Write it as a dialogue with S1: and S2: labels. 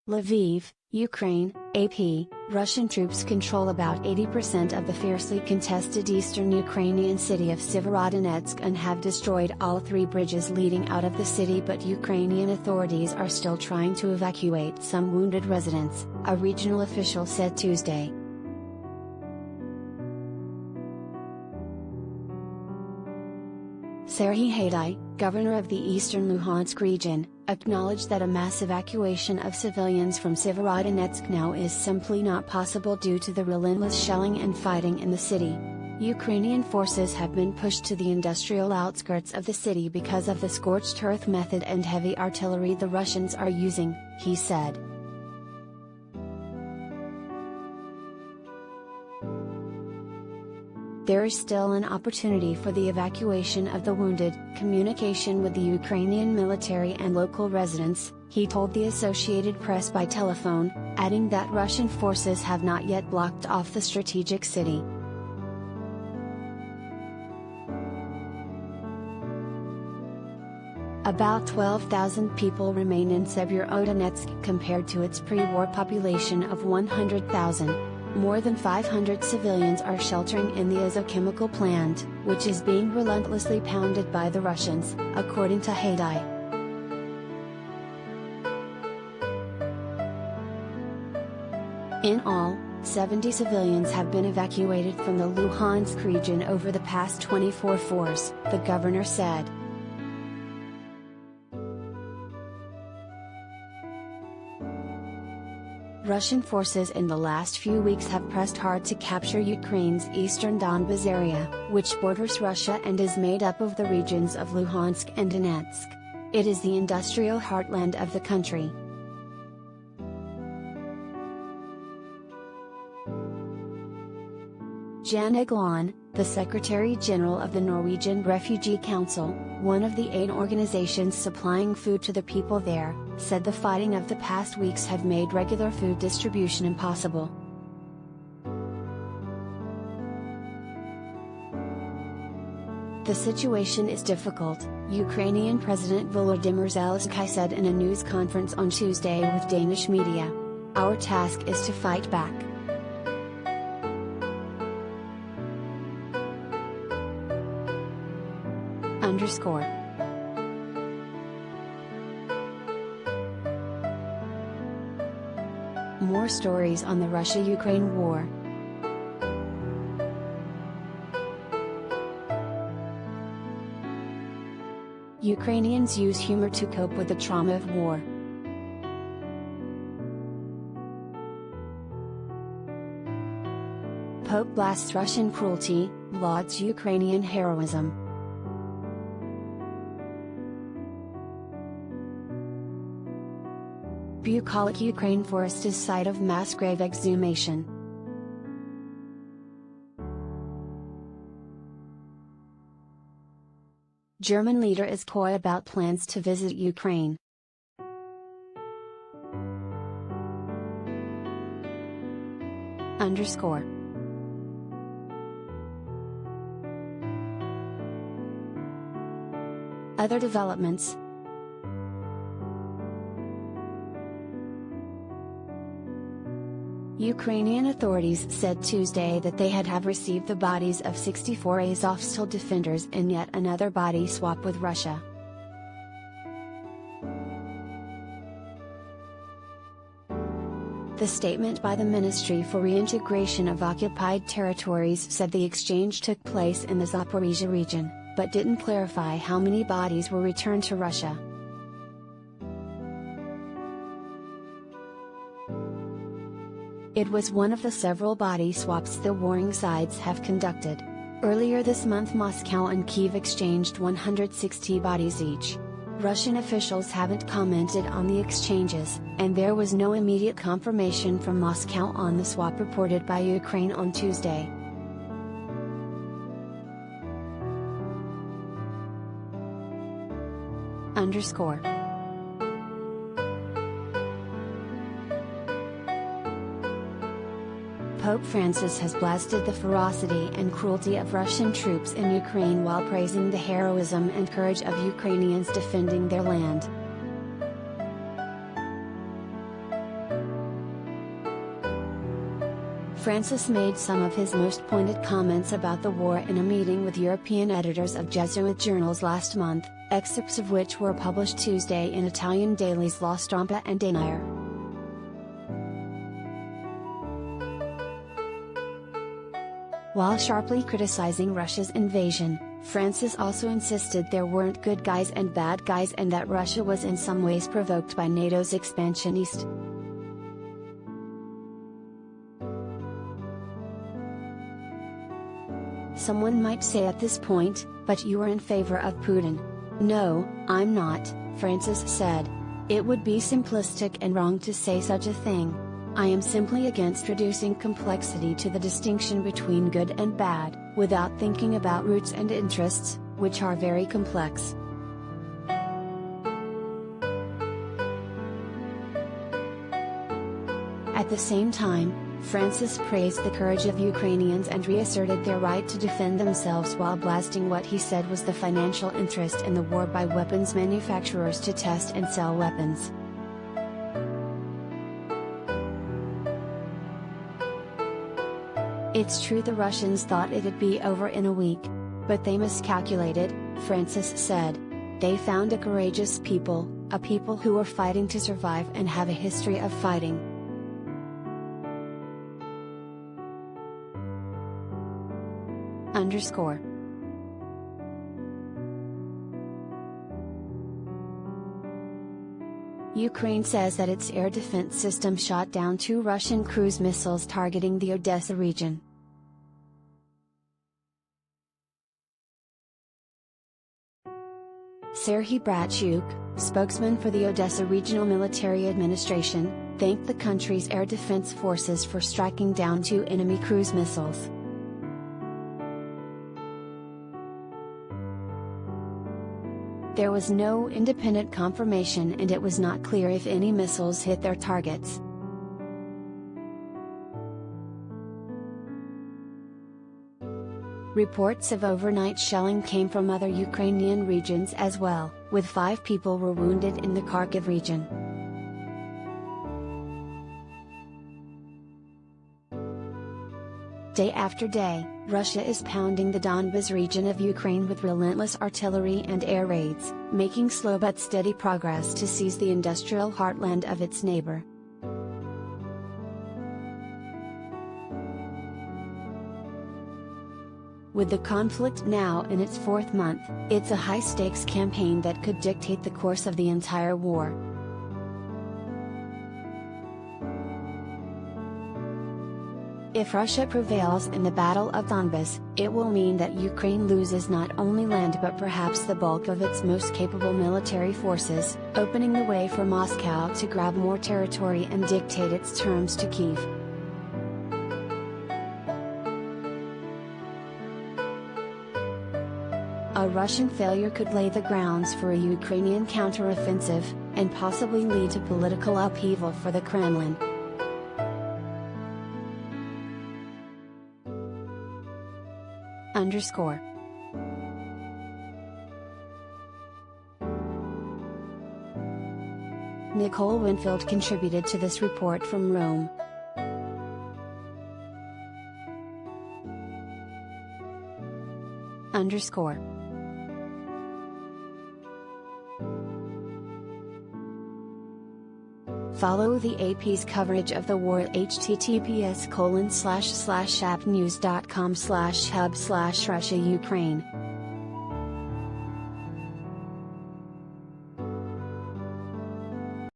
S1: Lviv, Ukraine, AP, Russian troops control about 80% of the fiercely contested eastern Ukrainian city of Sieverodonetsk and have destroyed all 3 bridges leading out of the city, but Ukrainian authorities are still trying to evacuate some wounded residents, a regional official said Tuesday. Serhiy Haidai, governor of the eastern Luhansk region, acknowledged that a mass evacuation of civilians from Sieverodonetsk now is simply not possible due to the relentless shelling and fighting in the city. Ukrainian forces have been pushed to the industrial outskirts of the city because of the scorched earth method and heavy artillery the Russians are using, he said. There is still an opportunity for the evacuation of the wounded, communication with the Ukrainian military and local residents, he told the Associated Press by telephone, adding that Russian forces have not yet blocked off the strategic city. About 12,000 people remain in Sieverodonetsk compared to its pre-war population of 100,000. More than 500 civilians are sheltering in the Azov chemical plant, which is being relentlessly pounded by the Russians, according to Haidai. In all, 70 civilians have been evacuated from the Luhansk region over the past 24 hours, the governor said. Russian forces in the last few weeks have pressed hard to capture Ukraine's eastern Donbas area, which borders Russia and is made up of the regions of Luhansk and Donetsk. It is the industrial heartland of the country. Jan Egeland, the Secretary-General of the Norwegian Refugee Council, one of the 8 organizations supplying food to the people there, said the fighting of the past weeks have made regular food distribution impossible. The situation is difficult, Ukrainian President Volodymyr Zelensky said in a news conference on Tuesday with Danish media. Our task is to fight back. _ More stories on the Russia-Ukraine war. Ukrainians use humor to cope with the trauma of war. Pope blasts Russian cruelty, lauds Ukrainian heroism. Bucolic Ukraine forest is site of mass grave exhumation. German leader is coy about plans to visit Ukraine. _ Other developments. Ukrainian authorities said Tuesday that they have received the bodies of 64 Azovstal defenders in yet another body swap with Russia. The statement by the Ministry for Reintegration of Occupied Territories said the exchange took place in the Zaporizhzhia region, but didn't clarify how many bodies were returned to Russia. It was one of the several body swaps the warring sides have conducted. Earlier this month, Moscow and Kyiv exchanged 160 bodies each. Russian officials haven't commented on the exchanges, and there was no immediate confirmation from Moscow on the swap reported by Ukraine on Tuesday. _ Pope Francis has blasted the ferocity and cruelty of Russian troops in Ukraine while praising the heroism and courage of Ukrainians defending their land. Francis made some of his most pointed comments about the war in a meeting with European editors of Jesuit journals last month, excerpts of which were published Tuesday in Italian dailies La Stampa and Denier. While sharply criticizing Russia's invasion, Francis also insisted there weren't good guys and bad guys and that Russia was in some ways provoked by NATO's expansion east. Someone might say at this point, "But you are in favor of Putin." "No, I'm not," Francis said. "It would be simplistic and wrong to say such a thing. I am simply against reducing complexity to the distinction between good and bad, without thinking about roots and interests, which are very complex." At the same time, Francis praised the courage of Ukrainians and reasserted their right to defend themselves while blasting what he said was the financial interest in the war by weapons manufacturers to test and sell weapons. "It's true the Russians thought it'd be over in a week. But they miscalculated," Francis said. "They found a courageous people, a people who were fighting to survive and have a history of fighting." Underscore. Ukraine says that its air defense system shot down 2 Russian cruise missiles targeting the Odessa region. Serhiy Haidai, spokesman for the Odessa Regional Military Administration, thanked the country's air defense forces for striking down 2 enemy cruise missiles. There was no independent confirmation and it was not clear if any missiles hit their targets. Reports of overnight shelling came from other Ukrainian regions as well, with 5 people were wounded in the Kharkiv region. Day after day, Russia is pounding the Donbas region of Ukraine with relentless artillery and air raids, making slow but steady progress to seize the industrial heartland of its neighbor. With the conflict now in its 4th month, it's a high-stakes campaign that could dictate the course of the entire war. If Russia prevails in the Battle of Donbas, it will mean that Ukraine loses not only land but perhaps the bulk of its most capable military forces, opening the way for Moscow to grab more territory and dictate its terms to Kyiv. A Russian failure could lay the grounds for a Ukrainian counteroffensive, and possibly lead to political upheaval for the Kremlin. Underscore. Nicole Winfield contributed to this report from Rome. Underscore. Follow the AP's coverage of the war at https://appnews.com/hub/Russia Ukraine.